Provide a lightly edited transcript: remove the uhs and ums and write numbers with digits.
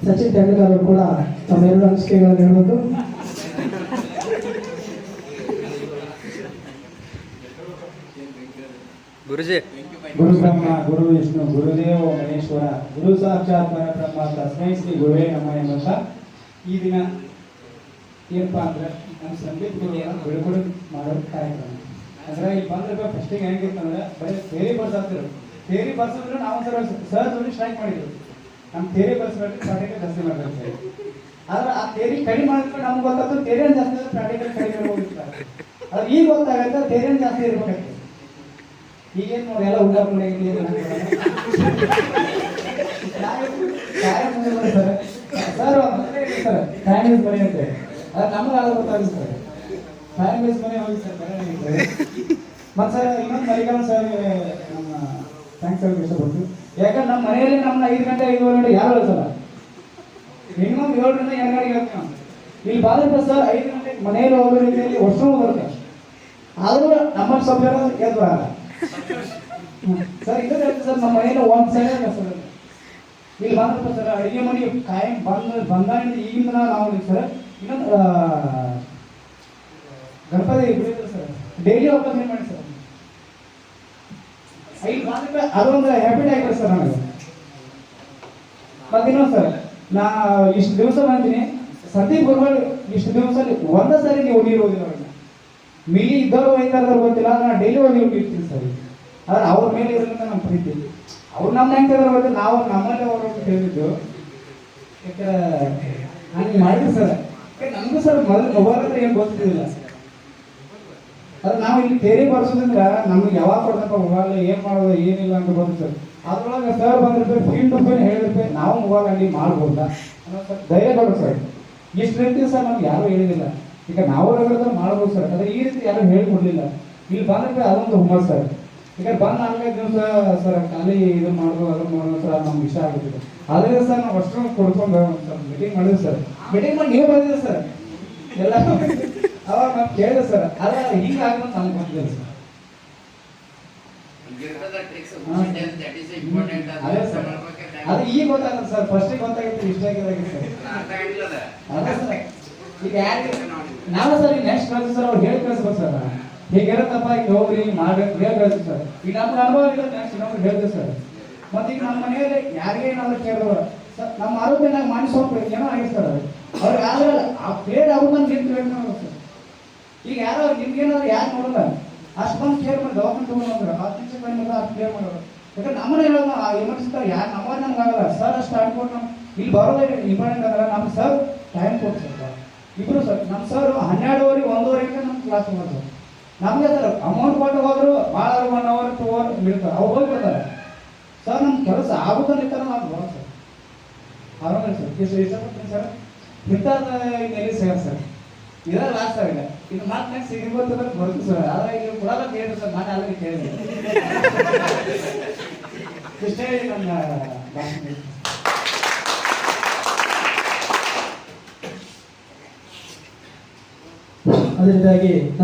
ಸಚಿನ್ ತೆಂಡೂಲ್ಕರ್ ಅವರು ಕೂಡ ತಮ್ಮೆರಡು ಅನಿಸಿಕೆಗಳನ್ನು ಹೇಳ್ಬೋದು. ಗುರುಜಿ ಗುರು ಬ್ರಹ್ಮ ಗುರು ವಿಷ್ಣು ಗುರುದೇವ ಮಹೇಶ್ವರ ಗುರು ಸಾಕ್ಷಾತ್ ಪರಬ್ರಹ್ಮ ತಸ್ಮೈ ಶ್ರೀ ಗುರುವೇ ನಮಃ ಎಂಬ ಈ ದಿನ ಏನಪ್ಪ ಅಂದ್ರೆ ನಮ್ಮ ಸಂದೀಪ್ ಗುರುಗಳನ್ನು ಬಿಡುಗಡೆ ಮಾಡೋ ಕಾರ್ಯಕ್ರಮ. ಅಂದ್ರೆ ಇಲ್ಲಿ ಬಂದ್ರೆ ಫಸ್ಟಿಗೆ ಹೆಂಗಿರ್ತಂದ್ರೆ ಬರೀ ಥೇರಿ ಬರ್ಸಾತಿರು. ಥೇರಿ ಬರ್ಸಿದ್ರೆ ನಾವು ಸರ್ ಜೊತೆ ಸ್ಟ್ರೈಕ್ ಮಾಡಿದ್ರು. ನಮ್ಮ ಥೇರಿ ಬರ್ಸ್ಬಿಟ್ಟು ಪ್ರಾಕ್ಟಿಕಲ್ ಜಾಸ್ತಿ ಮಾಡ್ತಾರೆ. ಆದ್ರೆ ಆ ಥೇರಿ ಕಡಿಮೆ ಮಾಡಿದ್ರೆ ನಮ್ಗೆ ಗೊತ್ತಾಗ್ತದೆ ಥೇರಿಯನ್ನು ಜಾಸ್ತಿ ಇದ್ರೆ ಪ್ರಾಕ್ಟಿಕಲ್ ಕಡಿಮೆ ಹೋಗಿರ್ತಾರೆ. ಅದು ಈಗ ಗೊತ್ತಾಗುತ್ತೆ ಥೇರಿಯನ್ನು ಜಾಸ್ತಿ ಇರ್ಬೇಕಾಗ್ತದೆ. ಈಗೇನು ನೋಡಿ ಎಲ್ಲ ಊಟ ಮಾಡಿ ಸರ್ ಸರ್ ಫ್ಯಾಮಿಲೀಸ್ ಮನೆ ಅಂತೆ ಅದು ನಮ್ಗೆ ಆಗ ಗೊತ್ತಾಗುತ್ತೆ ಫ್ಯಾಮಿಲೀಸ್ ಮನೆ ಹೋಗಿ ಸರ್ ಮನೆ ಮತ್ತು ಸರ್ ಇನ್ನೊಂದು ಮರಿಗಾಲ ಸರ್ ನಮ್ಮ ಥ್ಯಾಂಕ್ಸ್ ಹೇಳಕ್ಕೆ ಇಷ್ಟಪಡ್ತೀವಿ. ಯಾಕಂದ್ರೆ ನಮ್ಮ ಮನೆಯಲ್ಲಿ ನಮ್ಮನ್ನ 5 ಗಂಟೆ 5 ಗಂಟೆ ಯಾರು ಹೇಳ್ಸಲ್ಲ. ಮಿನಿಮಮ್ 7 ಗಂಟೆ 2 ಗಂಟೆಗೆ ಹೇಳ್ತೀವಿ ನಾವು. ಇಲ್ಲಿ ಬಾದ್ರೆ ಸರ್ 5 ಗಂಟೆಗೆ ಮನೆಯಲ್ಲಿ ಹೋಗೋ ರೀತಿಯಲ್ಲಿ ವರ್ಷವೂ ಬರುತ್ತೆ. ಆದರೂ ನಮ್ಮ ಸ್ವಲ್ಪ ಎದ್ದು ಬರಲ್ಲ ಸರ್. ಇದು ಹೇಳ್ತೀವಿ ಸರ್ ನಮ್ಮ ಮನೆಯಲ್ಲಿ ಒಂದು ಸೈಡ್ ಸರ್ ಇಲ್ಲಿ ಬಂದ್ರಪ್ಪ ಸರ್ ಅಡುಗೆ ಮನೆ ಕಾಯಂ ಬಂದಾಗಿಂದ ಈಗಿಂದ ನಾವು ಸರ್ ಇನ್ನೊಂದು ಗಣಪತಿ ಬಿಡಿದ್ರು ಸರ್ ಡೈಲಿ ಓಪನ್ ಮಾಡಿ ಸರ್. ಇಲ್ಲಿ ಬಂದ್ರೆ ಅದೊಂದು ಹ್ಯಾಬಿಟ್ ಆಗಿದೆ ಸರ್ ನನಗೆ. ಮತ್ತಿನ್ನೊಂದು ಸರ್ ನಾ ಇಷ್ಟು ದಿವಸ ಬಂದಿನಿ ಸಂದೀಪ್ ಗುರುಗಳು ಇಷ್ಟು ದಿವಸ ಒಂದೇ ಸಾರಿ ನೀವು ನೀರು ಹೋಗಿಲ್ಲ ಅವ್ರನ್ನ ಮಿಲಿ ಇದ್ದವರು ಒಯ್ತಾರ ಗೊತ್ತಿಲ್ಲ. ನಾನು ಡೈಲಿ ಹೋಗಿ ಇರ್ತೀನಿ ಸರ್. ಆದ್ರೆ ಅವ್ರ ಮೇಲೆ ಇರೋದ್ರಿಂದ ನಮ್ಮ ಪ್ರೀತಿ ಅವ್ರು ನಮ್ಮ ಹೆಂಗೆ ಗೊತ್ತಿಲ್ಲ. ನಾವು ನಮ್ಮಲ್ಲೇ ಅವರು ಹೇಳಿದ್ದು ಯಾಕಂದ್ರೆ ಹಂಗೆ ಮಾಡಿದ್ರು ಸರ್. ನಮಗೂ ಸರ್ ಮೊದಲು ಮೊಬೈಲ್ ಅಂದ್ರೆ ಏನು ಗೊತ್ತಿದ್ದಿಲ್ಲ. ಅದು ನಾವು ಇಲ್ಲಿ ತೇರಿ ಬರ್ಸೋದ್ರಿಂದ ನಮ್ಗೆ ಯಾವಾಗ ಕೊಡ್ತಪ್ಪ ಮೊಬೈಲ್ ಏನು ಮಾಡೋದು ಏನಿಲ್ಲ ಅಂತ ಗೊತ್ತು ಸರ್. ಅದ್ರೊಳಗೆ ಸರ್ ಬಂದಿರ್ಬೇಕು ಫೀಲ್ ಟು ಫೀಲ್ ಹೇಳಿರ್ಬೇಕು ನಾವು ಮೊಬೈಲ್ ಅಂಗಡಿ ಮಾಡ್ಬೋದಾ ಅನ್ನೋ ಸರ್ ಧೈರ್ಯ ಕೊಡು ಸರ್. ಇಷ್ಟು ರೀತಿ ಸರ್ ನಮ್ಗೆ ಯಾರೂ ಹೇಳಿದಿಲ್ಲ. ಈಗ ನಾವು ರಗಡದಲ್ಲಿ ಮಾಡ್ಬೋದು ಸರ್. ಆದರೆ ಈ ರೀತಿ ಯಾರು ಹೇಳಿಕೊಡ್ಲಿಲ್ಲ. ಇಲ್ಲಿ ಬಂದ್ರೆ ಅದೊಂದು ಹುಮ್ಮಸ್ ಸರ್. ಈಗ ಬಂದು 4-5 ದಿವಸ ಸರ್ ಖಾಲಿ ಇದು ಮಾಡೋದು ಅದನ್ನು ಮಾಡೋದು ಸರ್ ನಮ್ಗೆ ಇಷ್ಟ ಆಗುತ್ತಿದೆ. ಆದರೆ ಸರ್ ನಾವು ಅಷ್ಟು ಕೊಡ್ಕೊಂಡು ಸರ್ ಮೀಟಿಂಗ್ ಮಾಡಿದ್ವಿ ಸರ್. ಮೀಟಿಂಗ್ ಮಾಡಿ ನೀವು ಬಂದಿದೆ ಸರ್ ಎಲ್ಲ ಅವಾಗ ನಾವು ಕೇಳಿದೆ ಸರ್. ಆದರೆ ಹಿಂಗಾಗ ನಮ್ಗೆ ಗೊತ್ತಿದೆ ಸರ್. ಅದೇ ಸರ್ ಅದು ಈಗ ಗೊತ್ತಾಗುತ್ತೆ ಸರ್. ಫಸ್ಟಿಗೆ ಗೊತ್ತಾಗುತ್ತೆ ಇಷ್ಟ ಆಗಿದಾಗಿದೆ ಸರ್. ಅದೇ ಸರ್ ಈಗ ಯಾರಿಗೆ ನಾವು ಸರ್ ಈಗ ನೆಕ್ಸ್ಟ್ ಕಳಿಸಿ ಸರ್ ಅವ್ರು ಹೇಳಿ ಕಳಿಸ್ಬೇಕು ಸರ್. ಹೀಗಿರುತ್ತಪ್ಪ ಈಗ ಹೋಗ್ರಿ ಮಾಡ್ಬೇಕು ಹೇಳಿ ಕಳಿಸ್ತೀವಿ ಸರ್. ಈಗ ನಮ್ಗೆ ಅನುಭವ ಇಲ್ಲ ನೆಕ್ಸ್ಟ್ ಇನ್ನೊಬ್ರು ಹೇಳ್ತೀವಿ ಸರ್. ಮತ್ತು ಈಗ ನಮ್ಮ ಮನೆಯಲ್ಲಿ ಯಾರಿಗೆ ಏನಾದ್ರು ಕೇಳಿದ್ರು ಸರ್ ನಮ್ಮ ಆರೋಗ್ಯನಾಗ ಮಾಡಿಸ್ಬೇಕು ಏನೋ ಆಗಿರ್ತಾರೆ ಅವ್ರಿಗೆ ಆದ್ರೆ ಆ ಪ್ಲೇಟ್ ಅವ್ರು ಬಂದು ನಿಂತು ನೋಡ್ಬೇಕು ಸರ್. ಈಗ ಯಾರೋ ನಿಮ್ಗೇನಾದ್ರು ಯಾರು ನೋಡಲ್ಲ ಅಷ್ಟು ಬಂದು ಕೇರ್ ಮಾಡಿ ದವಾಖಾನೆ ತೊಗೊಂಡ್ರೆ 10 ನಿಮಿಷ ಬಂದು ಅಷ್ಟು ಕೇರ್ ಮಾಡೋರು. ಯಾಕಂದ್ರೆ ನಮ್ಮನೆ ಹೇಳೋದು ಎಮರ್ಜಿಸ್ತಾರೆ ಯಾರು ನಮ್ಮವ್ರು ನಮ್ಗೆ ಆಗಲ್ಲ ಸರ್. ಅಷ್ಟು ಆಡ್ಕೊಂಡು ನಾವು ಇಲ್ಲಿ ಬರೋದೇ ಇಂಪಾರ್ಟೆಂಟ್ ಅಂದ್ರೆ ನಮ್ಮ ಸರ್ ಟೈಮ್ ಕೊಡ್ತಾರೆ ಸರ್. ಇಬ್ಬರು ಸರ್ ನಮ್ಮ ಸರ್ 12:30 1:30 ನಮ್ಮ ಕ್ಲಾಸ್ ಮಾಡ್ತಾರೆ. ನಮಗೆ ಸರ್ ಅಮೌಂಟ್ ಕೊಟ್ಟು ಹೋದ್ರು ಭಾಳ 1 hour 2 hour ಬೀಳ್ತಾರೆ ಅವ್ರು ಹೋಗ್ಬಿಡ್ತಾರೆ ಸರ್. ನಮ್ಮ ಕೆಲಸ ಆಗುತ್ತ ನಿಂತಾರ ನಾವು ಬರೋ ಸರ್ ಆರಾಮ ಸರ್. ಎಷ್ಟು ಇಷ್ಟಪಡ್ತೀನಿ ಸರ್. ಇಂಥದ್ದು ಇನ್ನೆಲ್ಲಿ ಸೇರ್ ಸರ್ ಇದರ ಲಾಸ್ಟ್ ಸರ್. ಈಗ ಇದು ಮಾತು ನೆಕ್ಸ್ಟ್ ಸಿಗಬಹುದು ಬರ್ತೀವಿ ಸರ್. ಆದರೆ ಈಗ ಕೊಡಲ್ಲ ಕೇಳಿದ್ರು ಸರ್. ನಾನು ಆಲ್ರೆಡಿ ಕೇಳಿದೆ ಇಷ್ಟೇ ನನ್ನ ಭಾಷಣ. ಅದೇ ರೀತಿಯಾಗಿ